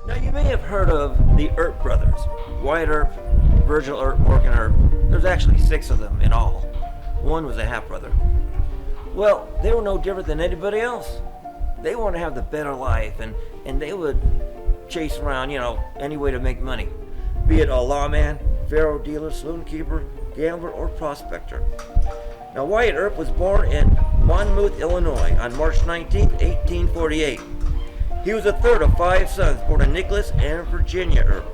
Now you may have heard of the Earp brothers, Wyatt Earp, Virgil Earp, Morgan Earp. There's actually 6 of them in all. One was a half-brother. Well, they were no different than anybody else. They wanted to have the better life, and they would chase around, any way to make money. Be it a lawman, faro dealer, saloon keeper, gambler, or prospector. Now Wyatt Earp was born in Monmouth, Illinois on March 19, 1848. He was the third of 5 sons born to Nicholas and Virginia Earp.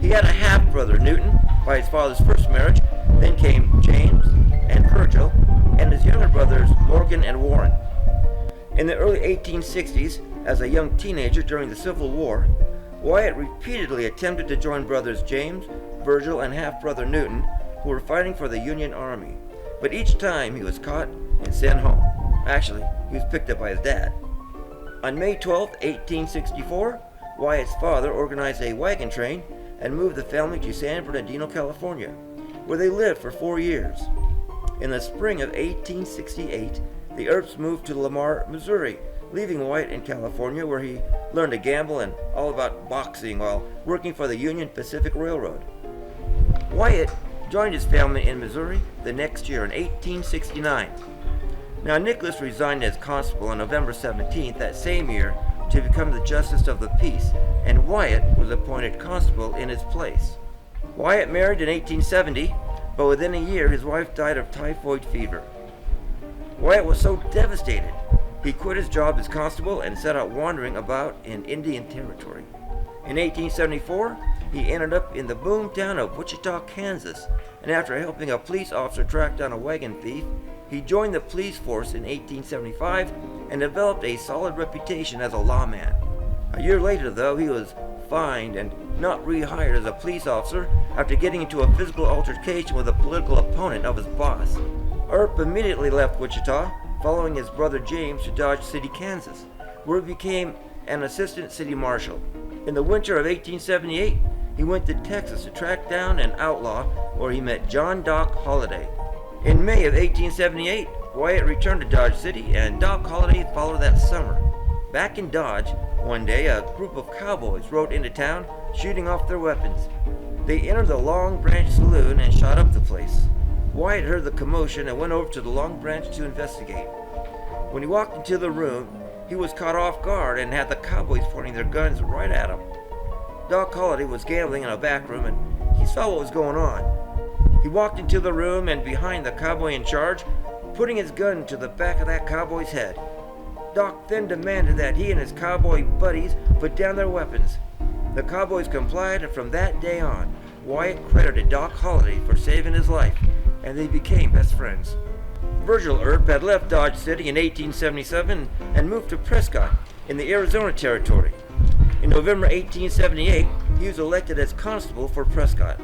He had a half-brother, Newton, by his father's first marriage. Then came James and Virgil, and his younger brothers, Morgan and Warren. In the early 1860s, as a young teenager during the Civil War, Wyatt repeatedly attempted to join brothers James, Virgil, and half-brother Newton, who were fighting for the Union Army. But each time he was caught and sent home. Actually, he was picked up by his dad. On May 12, 1864, Wyatt's father organized a wagon train and moved the family to San Bernardino, California, where they lived for 4 years. In the spring of 1868, the Earps moved to Lamar, Missouri, leaving Wyatt in California, where he learned to gamble and all about boxing while working for the Union Pacific Railroad. Wyatt joined his family in Missouri the next year in 1869. Now Nicholas resigned as constable on November 17th that same year to become the Justice of the Peace, and Wyatt was appointed constable in his place. Wyatt married in 1870, but within a year his wife died of typhoid fever. Wyatt was so devastated, he quit his job as constable and set out wandering about in Indian Territory. In 1874, he ended up in the boomtown of Wichita, Kansas, and after helping a police officer track down a wagon thief, he joined the police force in 1875 and developed a solid reputation as a lawman. A year later, though, he was fined and not rehired as a police officer after getting into a physical altercation with a political opponent of his boss. Earp immediately left Wichita, following his brother James to Dodge City, Kansas, where he became an assistant city marshal. In the winter of 1878, he went to Texas to track down an outlaw, where he met John Doc Holliday. In May of 1878, Wyatt returned to Dodge City, and Doc Holliday followed that summer. Back in Dodge, one day a group of cowboys rode into town, shooting off their weapons. They entered the Long Branch Saloon and shot up the place. Wyatt heard the commotion and went over to the Long Branch to investigate. When he walked into the room, he was caught off guard and had the cowboys pointing their guns right at him. Doc Holliday was gambling in a back room, and he saw what was going on. He walked into the room and behind the cowboy in charge, putting his gun to the back of that cowboy's head. Doc then demanded that he and his cowboy buddies put down their weapons. The cowboys complied, and from that day on, Wyatt credited Doc Holliday for saving his life, and they became best friends. Virgil Earp had left Dodge City in 1877 and moved to Prescott in the Arizona Territory. In November 1878, he was elected as constable for Prescott.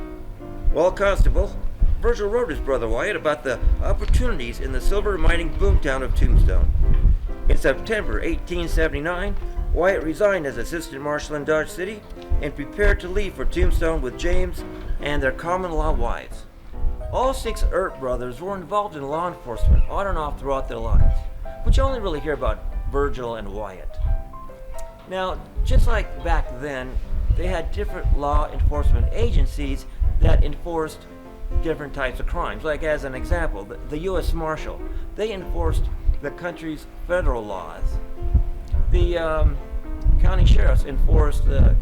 While constable, Virgil wrote his brother Wyatt about the opportunities in the silver mining boomtown of Tombstone. In September 1879, Wyatt resigned as assistant marshal in Dodge City and prepared to leave for Tombstone with James and their common-law wives. All 6 Earp brothers were involved in law enforcement on and off throughout their lives, but you only really hear about Virgil and Wyatt. Now, just like back then, they had different law enforcement agencies that enforced different types of crimes. Like as an example, the U.S. Marshal, they enforced the country's federal laws. The county sheriffs enforced the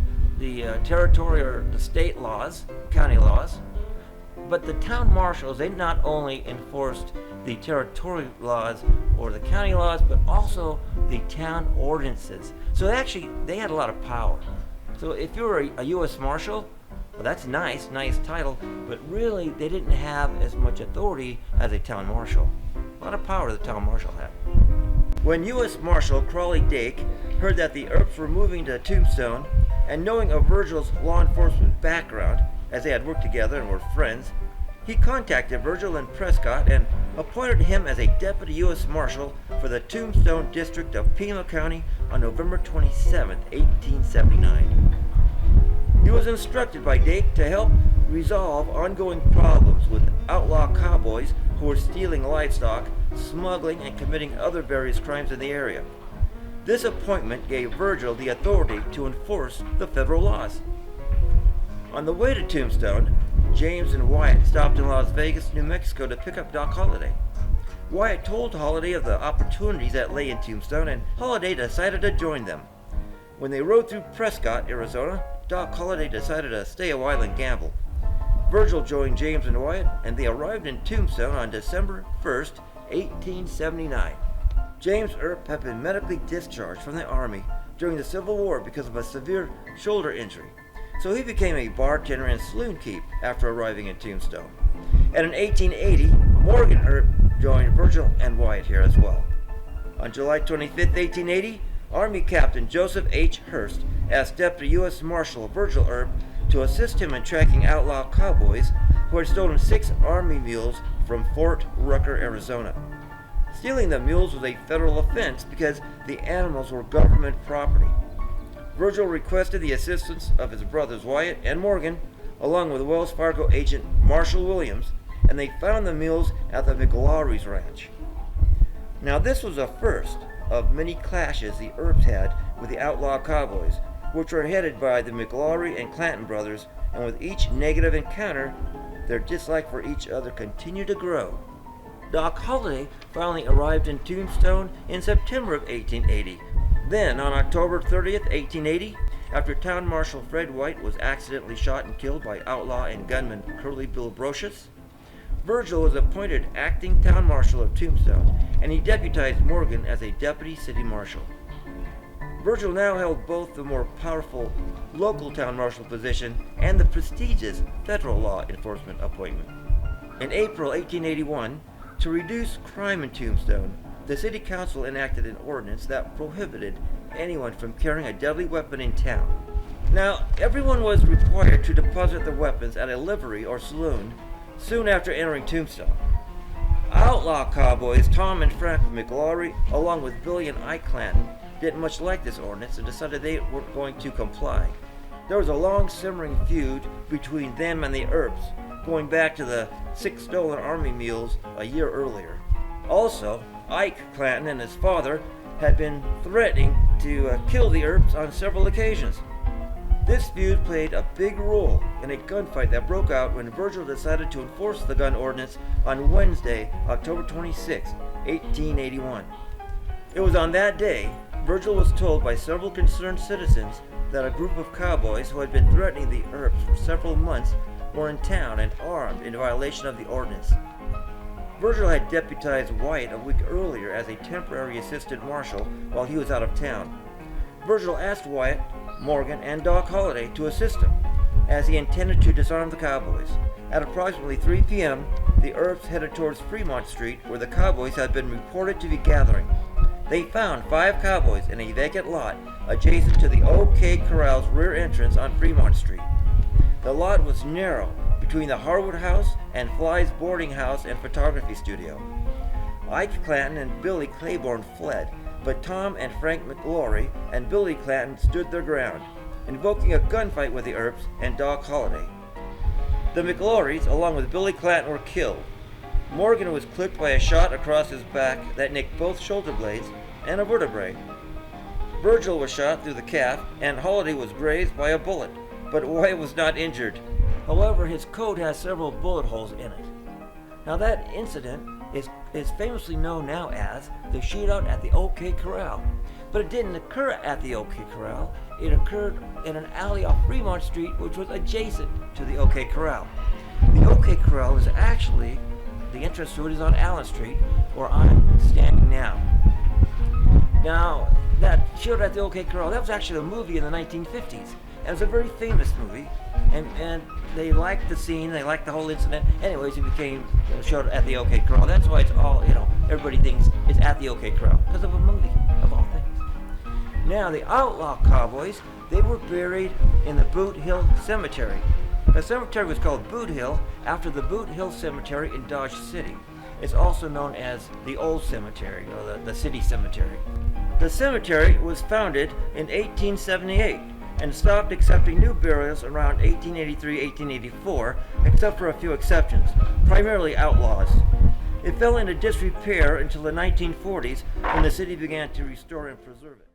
territory or the state laws, county laws. But the town marshals, they not only enforced the territorial laws or the county laws, but also the town ordinances. So they had a lot of power. So if you were a U.S. Marshal, well, that's nice title, but really they didn't have as much authority as a town marshal. A lot of power the town marshal had. When U.S. Marshal Crawley Dake heard that the Earps were moving to Tombstone, and knowing of Virgil's law enforcement background, as they had worked together and were friends, he contacted Virgil in Prescott and appointed him as a deputy U.S. Marshal for the Tombstone District of Pima County on November 27, 1879. He was instructed by Dake to help resolve ongoing problems with outlaw cowboys who were stealing livestock, smuggling, and committing other various crimes in the area. This appointment gave Virgil the authority to enforce the federal laws. On the way to Tombstone, James and WYATT stopped in Las Vegas, New Mexico to pick up Doc Holliday. WYATT told Holliday of the opportunities that lay in Tombstone, and Holliday decided to join them. When they rode through PRESCOTT, Arizona, Doc Holliday decided to stay a while and gamble. Virgil joined James and WYATT, and they arrived in Tombstone on December 1st, 1879. James Earp had been medically discharged from the Army during the Civil War because of a severe shoulder injury, so he became a bartender and saloon keep after arriving in Tombstone. And in 1880, Morgan Earp joined Virgil and WYATT here as well. On July 25, 1880, Army Captain Joseph H. Hurst asked Deputy U.S. Marshal Virgil Earp to assist him in tracking outlaw cowboys who had stolen 6 Army mules from Fort Rucker, Arizona. Stealing the mules was a federal offense because the animals were government property. Virgil requested the assistance of his brothers WYATT and Morgan, along with Wells Fargo agent Marshall Williams, and they found the mules at the McLaury's ranch. Now this was a first of many clashes the Earps had with the outlaw cowboys, which were headed by the McLaury and Clanton brothers, and with each negative encounter, their dislike for each other continued to grow. Doc Holliday finally arrived in Tombstone in September of 1880. Then, on October 30th, 1880, after Town Marshal Fred White was accidentally shot and killed by outlaw and gunman Curly Bill BROCIUS, Virgil was appointed acting Town Marshal of Tombstone, and he deputized Morgan as a deputy city marshal. Virgil now held both the more powerful local town marshal position and the prestigious federal law enforcement appointment. In April 1881, to reduce crime in Tombstone, the city council enacted an ordinance that prohibited anyone from carrying a deadly weapon in town. Now, everyone was required to deposit their weapons at a livery or saloon soon after entering Tombstone. Outlaw cowboys Tom and Frank McLaury, along with Billy and Ike Clanton, didn't much like this ordinance and decided they weren't going to comply. There was a long simmering feud between them and the Earps, going back to the 6 stolen Army mules a year earlier. Also, Ike Clanton and his father had been threatening to kill the Earps on several occasions. This feud played a big role in a gunfight that broke out when Virgil decided to enforce the gun ordinance on Wednesday, October 26, 1881. It was on that day Virgil was told by several concerned citizens that a group of cowboys who had been threatening the Earps for several months were in town and armed in violation of the ordinance. Virgil had deputized WYATT a week earlier as a temporary assistant marshal while he was out of town. Virgil asked WYATT, Morgan, and Doc Holliday to assist him, as he intended to disarm the cowboys. At approximately 3 p.m., the Earps headed towards Fremont Street, where the cowboys had been reported to be gathering. They found 5 cowboys in a vacant lot adjacent to the OK Corral's rear entrance on Fremont Street. The lot was narrow, between the Harwood House and Fly's boarding house and photography studio. Ike Clanton and Billy Claiborne fled, but Tom and Frank McLaury and Billy Clanton stood their ground, invoking a gunfight with the Earps and Doc Holliday. The McLaurys, along with Billy Clanton, were killed. Morgan was clipped by a shot across his back that nicked both shoulder blades and a vertebrae. Virgil was shot through the calf, and Holliday was grazed by a bullet, but WYATT was not injured. However, his coat has several bullet holes in it. Now that incident is famously known now as the shootout at the OK Corral. But it didn't occur at the OK Corral. It occurred in an alley off Fremont Street, which was adjacent to the OK Corral. The OK Corral is actually, the entrance to it is on Allen Street, where I'm standing now. Now, that shootout at the OK Corral, that was actually a movie in the 1950s. And it was a very famous movie, and they liked the scene, they liked the whole incident. Anyways, it became showed at the OK Corral. That's why it's all, everybody thinks it's at the OK Corral, because of a movie, of all things. Now, the outlaw cowboys, they were buried in the Boot Hill Cemetery. The cemetery was called Boot Hill after the Boot Hill Cemetery in Dodge City. It's also known as the Old Cemetery, or the City Cemetery. The cemetery was founded in 1878 and stopped accepting new burials around 1883-1884, except for a few exceptions, primarily outlaws. It fell into disrepair until the 1940s when the city began to restore and preserve it.